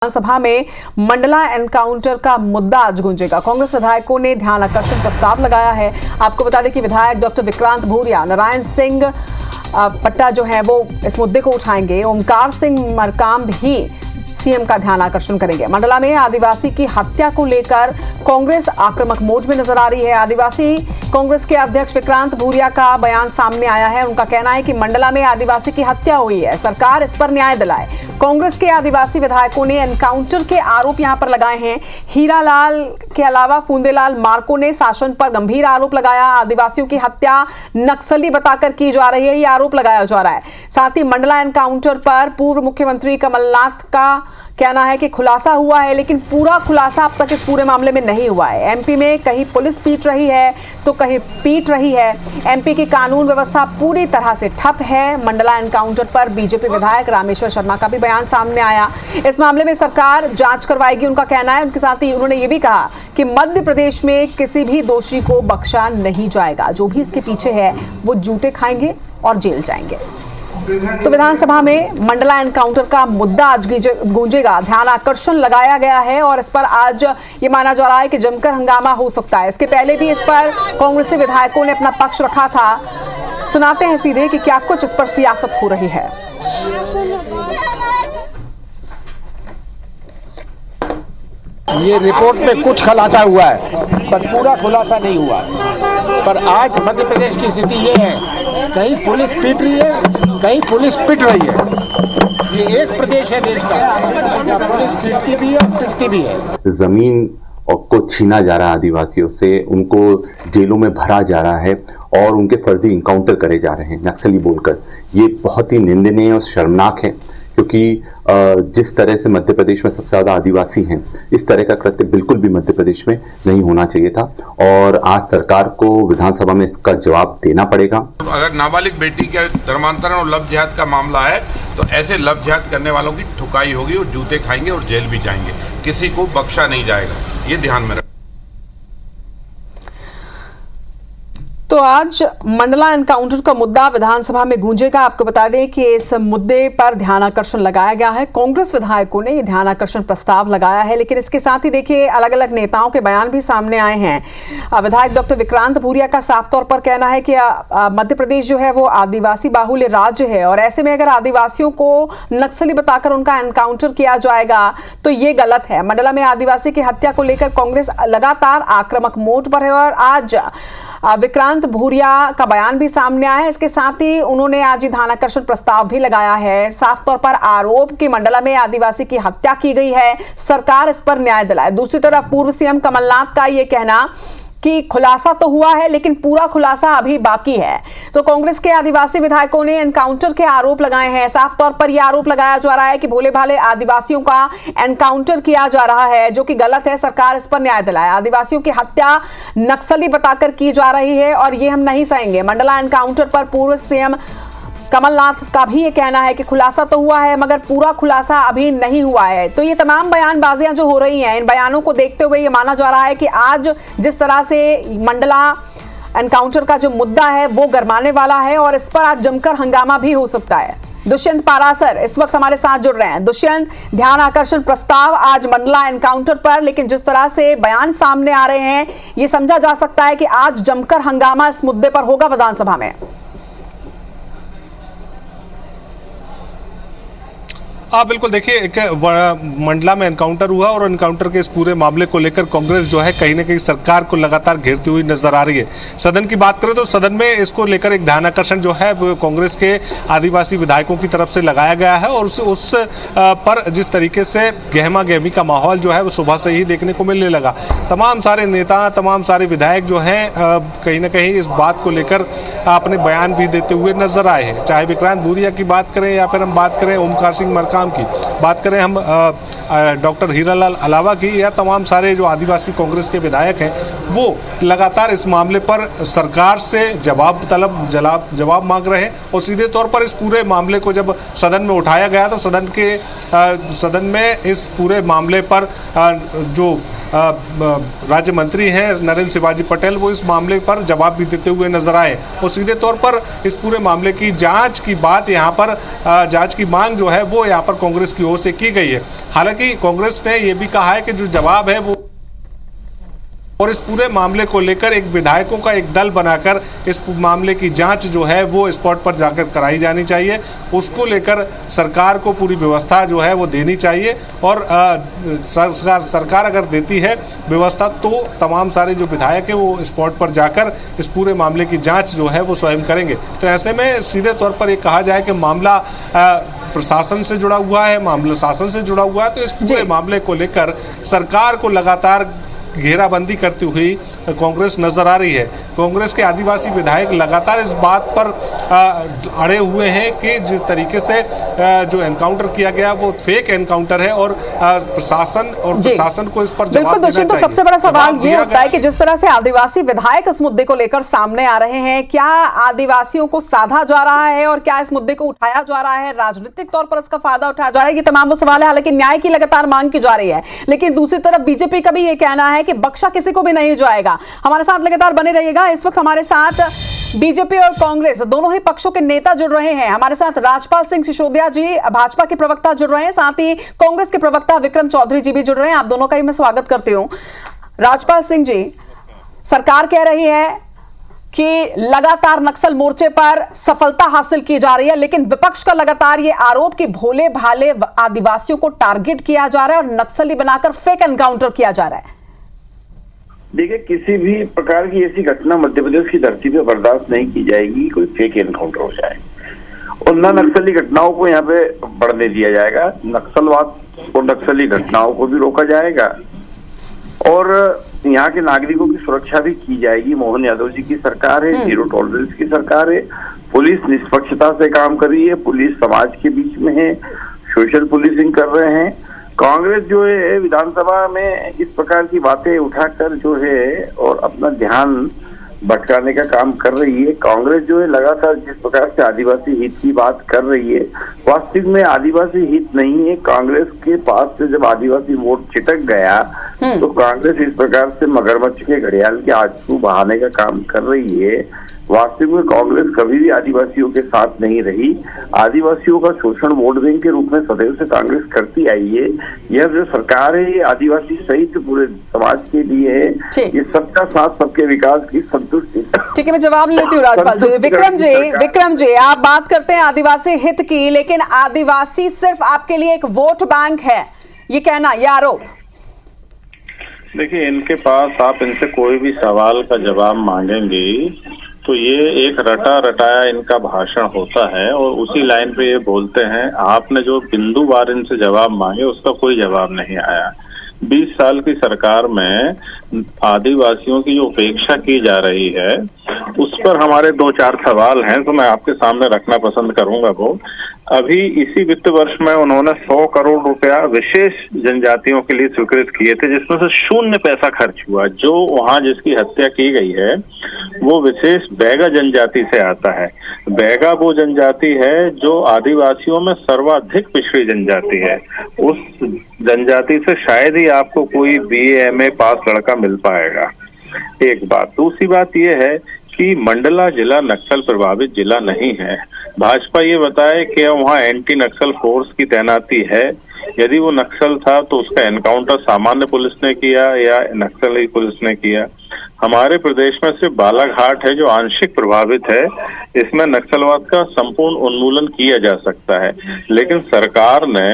विधानसभा में मंडला एनकाउंटर का मुद्दा आज गूंजेगा। कांग्रेस विधायकों ने ध्यान आकर्षण प्रस्ताव लगाया है। आपको बता दें कि विधायक डॉक्टर विक्रांत भूरिया, नारायण सिंह पट्टा जो है वो इस मुद्दे को उठाएंगे। ओमकार सिंह मरकाम भी सीएम का ध्यान आकर्षण करेंगे। मंडला में आदिवासी की हत्या को लेकर कांग्रेस आक्रामक मोड में नजर आ रही है। आदिवासी कांग्रेस के अध्यक्ष विक्रांत भूरिया का बयान सामने आया है। उनका कहना है कि मंडला में आदिवासी की हत्या हुई है, सरकार इस पर न्याय दिलाए। कांग्रेस के आदिवासी विधायकों ने एनकाउंटर के आरोप यहां पर लगाए हैं। हीरालाल के अलावा फूंदेलाल मार्को ने शासन पर गंभीर आरोप लगाया। आदिवासियों की हत्या नक्सली बताकर की जा रही है, ये आरोप लगाया जा रहा है। साथ ही मंडला एनकाउंटर पर पूर्व मुख्यमंत्री कमलनाथ का कहना है कि खुलासा हुआ है, लेकिन पूरा खुलासा अब तक इस पूरे मामले में नहीं हुआ है। एमपी में कहीं पुलिस पीट रही है तो कहीं पीट रही है। एमपी की कानून व्यवस्था पूरी तरह से ठप है। मंडला एनकाउंटर पर बीजेपी विधायक रामेश्वर शर्मा का भी बयान सामने आया। इस मामले में सरकार जांच करवाएगी, उनका कहना है। उनके साथ ही उन्होंने ये भी कहा कि मध्य प्रदेश में किसी भी दोषी को बख्शा नहीं जाएगा। जो भी इसके पीछे है वो जूते खाएंगे और जेल जाएंगे। तो विधानसभा में मंडला एनकाउंटर का मुद्दा आज गूंजेगा। ध्यान आकर्षण लगाया गया है और इस पर आज ये माना जा रहा है कि जमकर हंगामा हो सकता है। इसके पहले भी इस पर कांग्रेसी विधायकों ने अपना पक्ष रखा था। सुनाते हैं सीधे कि क्या कुछ इस पर सियासत हो रही है। ये रिपोर्ट में कुछ खुलासा हुआ है पर पूरा खुलासा नहीं हुआ। पर आज मध्य प्रदेश की स्थिति ये है, कहीं पुलिस पीट रही है, कहीं पुलिस पिट रही है। ये एक प्रदेश है देश का जहाँ पुलिस पीटती भी है और पिटती भी है। जमीन को छीना जा रहा है आदिवासियों से, उनको जेलों में भरा जा रहा है और उनके फर्जी इनकाउंटर करे जा रहे हैं नक्सली बोलकर। ये बहुत ही निंदनीय और शर्मनाक है, क्योंकि जिस तरह से मध्य प्रदेश में सबसे ज़्यादा आदिवासी हैं, इस तरह का कृत्य बिल्कुल भी मध्य प्रदेश में नहीं होना चाहिए था और आज सरकार को विधानसभा में इसका जवाब देना पड़ेगा। अगर नाबालिग बेटी के धर्मांतरण और लव जिहाद का मामला है तो ऐसे लव जिहाद करने वालों की ठुकाई होगी और जूते खाएंगे और जेल भी जाएंगे। किसी को बख्शा नहीं जाएगा, ये ध्यान में रखें। तो आज मंडला एनकाउंटर का मुद्दा विधानसभा में गूंजेगा। आपको बता दें कि इस मुद्दे पर ध्यान आकर्षण लगाया गया है। कांग्रेस विधायकों ने ध्यान आकर्षण प्रस्ताव लगाया है, लेकिन इसके साथ ही देखिए अलग अलग नेताओं के बयान भी सामने आए हैं। विधायक डॉक्टर विक्रांत भूरिया का साफ तौर पर कहना है कि मध्य प्रदेश जो है वो आदिवासी बाहुल्य राज्य है और ऐसे में अगर आदिवासियों को नक्सली बताकर उनका एनकाउंटर किया जाएगा तो ये गलत है। मंडला में आदिवासी की हत्या को लेकर कांग्रेस लगातार आक्रामक मोड पर है और आज विक्रांत भूरिया का बयान भी सामने आया है। इसके साथ ही उन्होंने आज ध्यान आकर्षण प्रस्ताव भी लगाया है। साफ तौर पर आरोप कि मंडला में आदिवासी की हत्या की गई है, सरकार इस पर न्याय दिलाए। दूसरी तरफ पूर्व सीएम कमलनाथ का ये कहना कि खुलासा तो हुआ है लेकिन पूरा खुलासा अभी बाकी है। तो कांग्रेस के आदिवासी विधायकों ने एनकाउंटर के आरोप लगाए हैं। साफ तौर पर यह आरोप लगाया जा रहा है कि भोले भाले आदिवासियों का एनकाउंटर किया जा रहा है, जो कि गलत है। सरकार इस पर न्याय दिलाए। आदिवासियों की हत्या नक्सली बताकर की जा रही है और ये हम नहीं सहेंगे। मंडला एनकाउंटर पर पूर्व सीएम कमलनाथ का भी ये कहना है कि खुलासा तो हुआ है मगर पूरा खुलासा अभी नहीं हुआ है। तो ये तमाम बयानबाजियां जो हो रही हैं, इन बयानों को देखते हुए ये माना जा रहा है कि आज जिस तरह से मंडला एनकाउंटर का जो मुद्दा है वो गरमाने वाला है और इस पर आज जमकर हंगामा भी हो सकता है। दुष्यंत पारासर इस वक्त हमारे साथ जुड़ रहे हैं। दुष्यंत, ध्यान आकर्षण प्रस्ताव आज मंडला एनकाउंटर पर, लेकिन जिस तरह से बयान सामने आ रहे हैं ये समझा जा सकता है कि आज जमकर हंगामा इस मुद्दे पर होगा विधानसभा में। हाँ बिल्कुल, देखिए एक मंडला में एनकाउंटर हुआ और एनकाउंटर के इस पूरे मामले को लेकर कांग्रेस जो है कहीं ना कहीं सरकार को लगातार घेरती हुई नजर आ रही है। सदन की बात करें तो सदन में इसको लेकर एक ध्यान आकर्षण जो है कांग्रेस के आदिवासी विधायकों की तरफ से लगाया गया है और उस पर जिस तरीके से गहमा गहमी का माहौल जो है वो सुबह से ही देखने को मिलने लगा। तमाम सारे नेता, तमाम सारे विधायक जो हैं कहीं ना कहीं इस बात को लेकर अपने बयान भी देते हुए नजर आए हैं। चाहे विक्रांत भूरिया की बात करें या फिर हम बात करें ओमकार सिंह मरकाम की, बात करें हम डॉक्टर हीरालाल अलावा की, या तमाम सारे जो आदिवासी कांग्रेस के विधायक हैं वो लगातार इस मामले पर सरकार से जवाब मांग रहे हैं। और सीधे तौर पर इस पूरे मामले को जब सदन में उठाया गया तो सदन में इस पूरे मामले पर जो राज्य मंत्री हैं नरेंद्र शिवाजी पटेल, वो इस मामले पर जवाब भी देते हुए नजर आए और सीधे तौर पर इस पूरे मामले की जांच की बात यहाँ पर जांच की मांग जो है वो यहाँ पर कांग्रेस की ओर से की गई है। हालांकि कांग्रेस ने ये भी कहा है कि जो जवाब है वो और इस पूरे मामले को लेकर एक विधायकों का एक दल बनाकर इस मामले की जांच जो है वो स्पॉट पर जाकर कराई जानी चाहिए। उसको लेकर सरकार को पूरी व्यवस्था जो है वो देनी चाहिए और सरकार अगर देती है व्यवस्था तो तमाम सारे जो विधायक है वो स्पॉट पर जाकर इस पूरे मामले की जांच जो है वो स्वयं करेंगे। तो ऐसे में सीधे तौर पर ये कहा जाए कि मामला प्रशासन से जुड़ा हुआ है, मामला शासन से जुड़ा हुआ है, तो इस पूरे मामले को लेकर सरकार को लगातार घेराबंदी करती हुई कांग्रेस नजर आ रही है। कांग्रेस के आदिवासी विधायक लगातार इस बात पर अड़े हुए हैं कि जिस तरीके से जो एनकाउंटर किया गया वो फेक एनकाउंटर है और प्रशासन को इस पर जवाब देना चाहिए। तो सबसे बड़ा सवाल ये होता है कि जिस तरह से आदिवासी विधायक इस मुद्दे को लेकर सामने आ रहे हैं, क्या आदिवासियों को साधा जा रहा है और क्या इस मुद्दे को उठाया जा रहा है, राजनीतिक तौर पर इसका फायदा उठाया जा रहा है, ये तमाम वो सवाल है। हालांकि न्याय की लगातार मांग की जा रही है, लेकिन दूसरी तरफ बीजेपी का भी ये कहना है कि बख्शा किसी को भी नहीं जाएगा। हमारे साथ लगातार बने रहिएगा। इस वक्त हमारे साथ बीजेपी और कांग्रेस दोनों ही पक्षों के नेता जुड़ रहे हैं। हमारे साथ राजपाल सिंह सिसोदिया जी भाजपा के प्रवक्ता जुड़ रहे हैं, साथ ही कांग्रेस के प्रवक्ता विक्रम चौधरी जी भी जुड़ रहे हैं। आप दोनों का ही मैं स्वागत करती हूं। राजपाल सिंह जी, सरकार कह रही है कि लगातार नक्सल मोर्चे पर सफलता हासिल की जा रही है, लेकिन विपक्ष का लगातार ये आरोप कि भोले भाले आदिवासियों को टारगेट किया जा रहा है और नक्सली बनाकर फेक एनकाउंटर किया जा रहा है। देखिए, किसी भी प्रकार की ऐसी घटना मध्य प्रदेश की धरती पे बर्दाश्त नहीं की जाएगी, कोई फेक एनकाउंटर हो जाए और न नक्सली घटनाओं को यहाँ पे बढ़ने दिया जाएगा। नक्सलवाद और नक्सली घटनाओं को भी रोका जाएगा और यहाँ के नागरिकों की सुरक्षा भी की जाएगी। मोहन यादव जी की सरकार है, जीरो टॉलरेंस की सरकार है, पुलिस निष्पक्षता से काम कर रही है, पुलिस समाज के बीच में है, सोशल पुलिसिंग कर रहे हैं। कांग्रेस जो है विधानसभा में इस प्रकार की बातें उठाकर जो है और अपना ध्यान भटकाने का काम कर रही है। कांग्रेस जो है लगातार जिस प्रकार से आदिवासी हित की बात कर रही है, वास्तविक में आदिवासी हित नहीं है। कांग्रेस के पास से जब आदिवासी वोट छिटक गया तो कांग्रेस इस प्रकार से मगरमच्छ के घड़ियाल के आंसू बहाने का काम कर रही है। वास्तविक में कांग्रेस कभी भी आदिवासियों के साथ नहीं रही। आदिवासियों का शोषण वोट बैंक के रूप में सदैव से कांग्रेस करती आई है। यह जो सरकार है ये आदिवासी सहित पूरे समाज के लिए है, ये सबका साथ सबके विकास की संतुष्टि। ठीक है, मैं जवाब लेती हूँ राजपाल जी। विक्रम जी, आप बात करते हैं आदिवासी हित की, लेकिन आदिवासी सिर्फ आपके लिए एक वोट बैंक है, ये कहना, ये आरोप। देखिए, इनके पास आप इनसे कोई भी सवाल का जवाब मांगेंगे तो ये एक रटा रटाया इनका भाषण होता है और उसी लाइन पे ये बोलते हैं। आपने जो बिंदुवार इनसे जवाब मांगे उसका कोई जवाब नहीं आया। 20 साल की सरकार में आदिवासियों की जो उपेक्षा की जा रही है उस पर हमारे 2-4 सवाल हैं तो मैं आपके सामने रखना पसंद करूंगा। वो अभी इसी वित्त वर्ष में उन्होंने 100 करोड़ रुपया विशेष जनजातियों के लिए स्वीकृत किए थे, जिसमें से 0 पैसा खर्च हुआ। जो वहां जिसकी हत्या की गई है वो विशेष बैगा जनजाति से आता है। बैगा वो जनजाति है जो आदिवासियों में सर्वाधिक पिछड़ी जनजाति है। उस जनजाति से शायद ही आपको कोई BA MA पास लड़का मिल पाएगा। एक बात। दूसरी बात यह है कि मंडला जिला नक्सल प्रभावित जिला नहीं है। भाजपा ये बताए कि वहाँ एंटी नक्सल फोर्स की तैनाती है। यदि वो नक्सल था तो उसका एनकाउंटर सामान्य पुलिस ने किया या नक्सली पुलिस ने किया। हमारे प्रदेश में सिर्फ बालाघाट है जो आंशिक प्रभावित है, इसमें नक्सलवाद का संपूर्ण उन्मूलन किया जा सकता है। लेकिन सरकार ने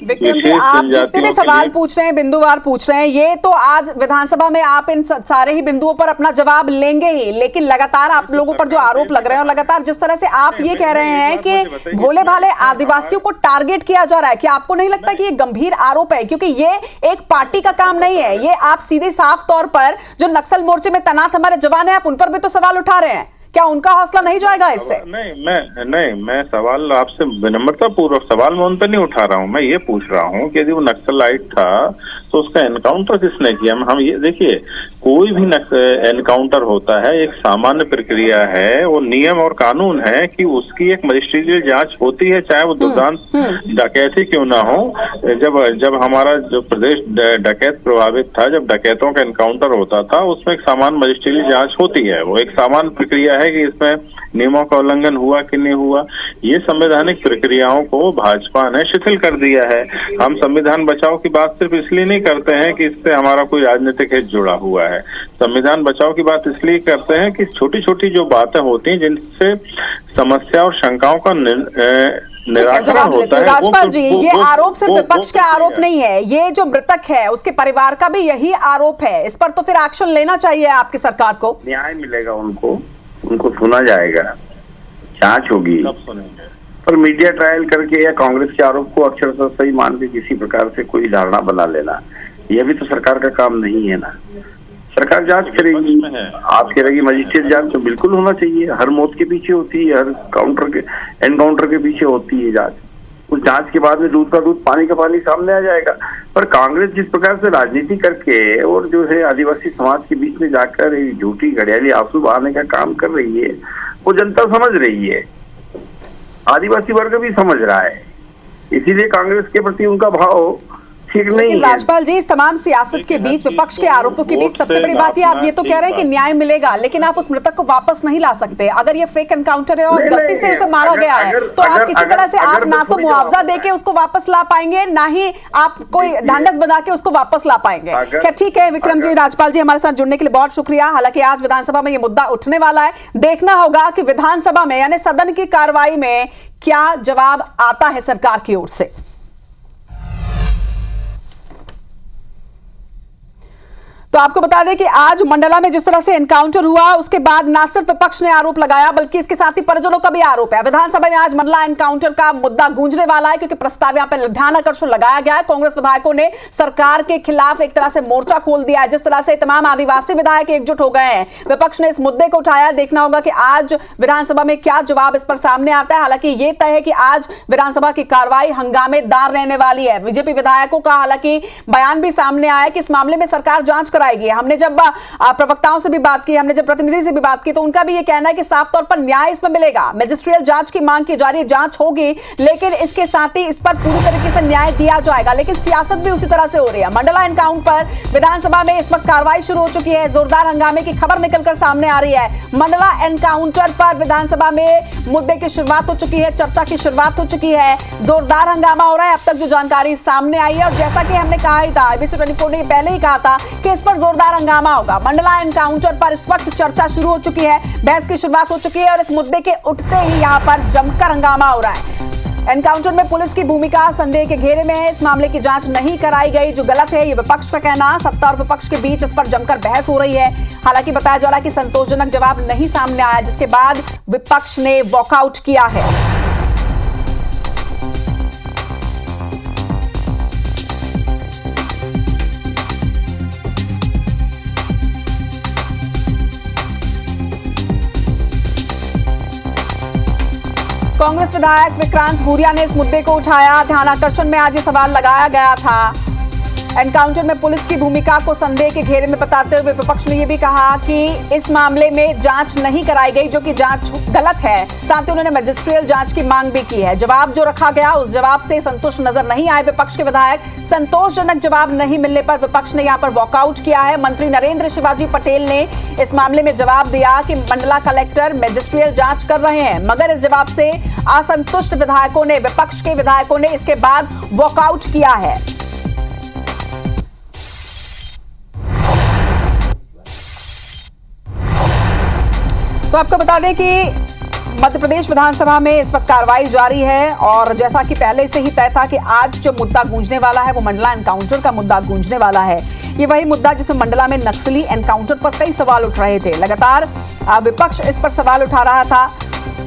विक्रम जी, आप जितने भी सवाल पूछ रहे हैं, बिंदुवार पूछ रहे हैं, ये तो आज विधानसभा में आप इन सारे ही बिंदुओं पर अपना जवाब लेंगे ही, लेकिन लगातार आप लोगों पर जो आरोप लग रहे हैं और लगातार जिस तरह से आप ये कह रहे हैं कि भोले भाले आदिवासियों को टारगेट किया जा रहा है, क्या आपको नहीं लगता कि ये गंभीर आरोप है? क्योंकि ये एक पार्टी का काम नहीं है, ये आप सीधे साफ तौर पर जो नक्सल मोर्चे में तैनात हमारे जवान हैं, आप उन पर भी तो सवाल उठा रहे हैं। क्या उनका हौसला नहीं जाएगा इससे? मैं सवाल आपसे विनम्रता पूर्वक सवाल मैं उन पर नहीं उठा रहा हूँ। मैं ये पूछ रहा हूँ कि यदि वो नक्सलाइट था तो उसका एनकाउंटर किसने किया? हम ये देखिए, कोई भी एनकाउंटर होता है एक सामान्य प्रक्रिया है, वो नियम और कानून है कि उसकी एक मजिस्ट्रियल जांच होती है, चाहे वो दुर्दांत डकैती क्यों ना हो। जब हमारा जो प्रदेश डकैत प्रभावित था, जब डकैतों का एनकाउंटर होता था, उसमें एक सामान्य मजिस्ट्रियल जांच होती है। वो एक सामान्य प्रक्रिया है कि इसमें नियमों का उल्लंघन हुआ कि नहीं हुआ। ये संवैधानिक प्रक्रियाओं को भाजपा ने शिथिल कर दिया है। हम संविधान बचाओ की बात सिर्फ इसलिए नहीं करते हैं कि इससे हमारा कोई राजनीतिक हित जुड़ा हुआ है। संविधान बचाओ की बात इसलिए करते हैं कि छोटी छोटी जो बातें होती हैं जिनसे समस्या और शंकाओं का निराकरण होता है। राजपाल जी, ये आरोप सिर्फ विपक्ष का आरोप नहीं है, ये जो मृतक है उसके परिवार का भी यही आरोप है। इस पर तो फिर एक्शन लेना चाहिए आपकी सरकार को। न्याय मिलेगा, उनको सुना जाएगा, जांच होगी, पर मीडिया ट्रायल करके या कांग्रेस के आरोप को अक्षरशः सही मान के किसी प्रकार से कोई धारणा बना लेना, यह भी तो सरकार का काम नहीं है ना। सरकार जांच करेगी, आप कह रही मजिस्ट्रेट जांच तो बिल्कुल होना चाहिए। हर मौत के पीछे होती है, हर एनकाउंटर के पीछे होती है जांच। उस जांच के बाद में दूध का दूध पानी का पानी सामने आ जाएगा। पर कांग्रेस जिस प्रकार से राजनीति करके और जो है आदिवासी समाज के बीच में जाकर एक झूठी घड़ियाली आंसू बहाने का काम कर रही है, वो जनता समझ रही है, आदिवासी वर्ग भी समझ रहा है। इसीलिए कांग्रेस के प्रति उनका भाव ठीक नहीं है। राजपाल जी, इस तमाम सियासत के बीच, विपक्ष के आरोपों के बीच सबसे बड़ी बात ये, आप ये तो कह रहे हैं कि न्याय मिलेगा, लेकिन आप उस मृतक को वापस नहीं ला सकते। अगर ये फेक एनकाउंटर है और गलती से उसे मारा गया है, तो आप किसी तरह से आप ना तो मुआवजा देके उसको वापस ला पाएंगे, ना ही आप कोई ढांढस बना के उसको वापस ला पाएंगे। क्या ठीक है विक्रम जी, राजपाल जी हमारे साथ जुड़ने के लिए बहुत शुक्रिया। हालांकि आज विधानसभा में ये मुद्दा उठने वाला है, देखना होगा कि विधानसभा में यानी सदन की कार्रवाई में क्या जवाब आता है सरकार की ओर से। तो आपको बता दें कि आज मंडला में जिस तरह से एनकाउंटर हुआ, उसके बाद ना सिर्फ विपक्ष ने आरोप लगाया बल्कि इसके साथ ही परिजनों का भी आरोप है। विधानसभा में आज मंडला एनकाउंटर का मुद्दा गूंजने वाला है, क्योंकि प्रस्ताव यहां पर ध्यानाकर्षण लगाया गया है। कांग्रेस विधायकों ने सरकार के खिलाफ एक तरह से मोर्चा खोल दिया है। जिस तरह से तमाम आदिवासी विधायक एकजुट हो गए हैं, विपक्ष ने इस मुद्दे को उठाया। देखना होगा कि आज विधानसभा में क्या जवाब इस पर सामने आता है। हालांकि यह तय है कि आज विधानसभा की कार्रवाई हंगामेदार रहने वाली है। बीजेपी विधायकों का हालांकि बयान भी सामने आया कि इस मामले में सरकार जांच कराएगी। हमने जब प्रवक्ताओं से भी बात की, हमने जब प्रतिनिधि से भी बात की, तो उनका भी ये कहना है कि साफ तौर पर न्याय इसमें मिलेगा। मैजिस्ट्रियल जांच की मांग की जा रही है, जांच होगी, लेकिन इसके साथ ही इस पर पूरी तरीके से न्याय दिया जाएगा। लेकिन सियासत भी उसी तरह से हो रही है। मंडला एनकाउंटर पर विधानसभा में इस वक्त कार्रवाई शुरू हो चुकी है। जोरदार हंगामे की खबर निकलकर सामने आ रही है। मंडला एनकाउंटर पर विधानसभा में मुद्दे की शुरुआत हो चुकी है, चर्चा की शुरुआत हो चुकी है। जोरदार हंगामा हो रहा है। अब तक जो जानकारी सामने आई है, और जैसा कि हमने कहा ही था, ABC 24 ने पहले ही कहा था कि इस पर जोरदार हंगामा होगा। मंडला एनकाउंटर पर इस वक्त चर्चा शुरू हो चुकी है, बहस की शुरुआत हो चुकी है, और इस मुद्दे के उठते ही यहां पर जमकर हंगामा हो रहा है। एनकाउंटर में पुलिस की भूमिका संदेह के घेरे में है। इस मामले की जांच नहीं कराई गई, जो गलत है, ये विपक्ष का कहना। सत्ता और विपक्ष के बीच इस पर जमकर बहस हो रही है। हालांकि बताया जा रहा है कि संतोषजनक जवाब नहीं सामने आया, जिसके बाद विपक्ष ने वॉकआउट किया है। कांग्रेस विधायक विक्रांत भूरिया ने इस मुद्दे को उठाया। ध्यानाकर्षण में आज ये सवाल लगाया गया था। एनकाउंटर में पुलिस की भूमिका को संदेह के घेरे में बताते हुए विपक्ष ने यह भी कहा कि इस मामले में जांच नहीं कराई गई, जो कि जांच गलत है। साथ ही उन्होंने मजिस्ट्रियल जांच की मांग भी की है। जवाब जो रखा गया, उस जवाब से संतुष्ट नजर नहीं आए विपक्ष के विधायक। संतोषजनक जवाब नहीं मिलने पर विपक्ष ने यहां पर वॉकआउट किया है। मंत्री नरेंद्र शिवाजी पटेल ने इस मामले में जवाब दिया कि मंडला कलेक्टर मजिस्ट्रियल जांच कर रहे हैं, मगर इस जवाब से असंतुष्ट विधायकों ने, विपक्ष के विधायकों ने इसके बाद वॉकआउट किया है। तो आपको बता दें कि मध्य प्रदेश विधानसभा में इस वक्त कार्रवाई जारी है, और जैसा कि पहले से ही तय था कि आज जो मुद्दा गूंजने वाला है वो मंडला एनकाउंटर का मुद्दा गूंजने वाला है। ये वही मुद्दा जिसमें मंडला में नक्सली एनकाउंटर पर कई सवाल उठ रहे थे। लगातार विपक्ष इस पर सवाल उठा रहा था,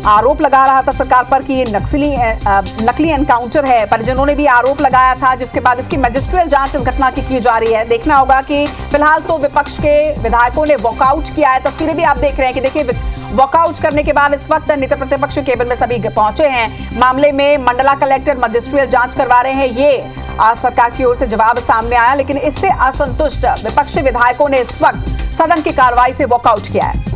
आरोप लगा रहा था सरकार पर कि ये नकली एनकाउंटर है। परिजनों ने भी आरोप लगाया था, जिसके बाद इसकी मजिस्ट्रियल जांच इस घटना की जा रही है। देखना होगा कि फिलहाल तो विपक्ष के विधायकों ने वॉकआउट किया है। तस्वीरें भी आप देख रहे हैं कि देखिए, वॉकआउट करने के बाद इस वक्त नेता प्रतिपक्ष केबिन में सभी पहुंचे हैं। मामले में मंडला कलेक्टर मजिस्ट्रियल जांच करवा रहे हैं। ये आज सरकार की ओर से जवाब सामने आया, लेकिन इससे असंतुष्ट विपक्षी विधायकों ने इस वक्त सदन की कार्रवाई से वॉकआउट किया है।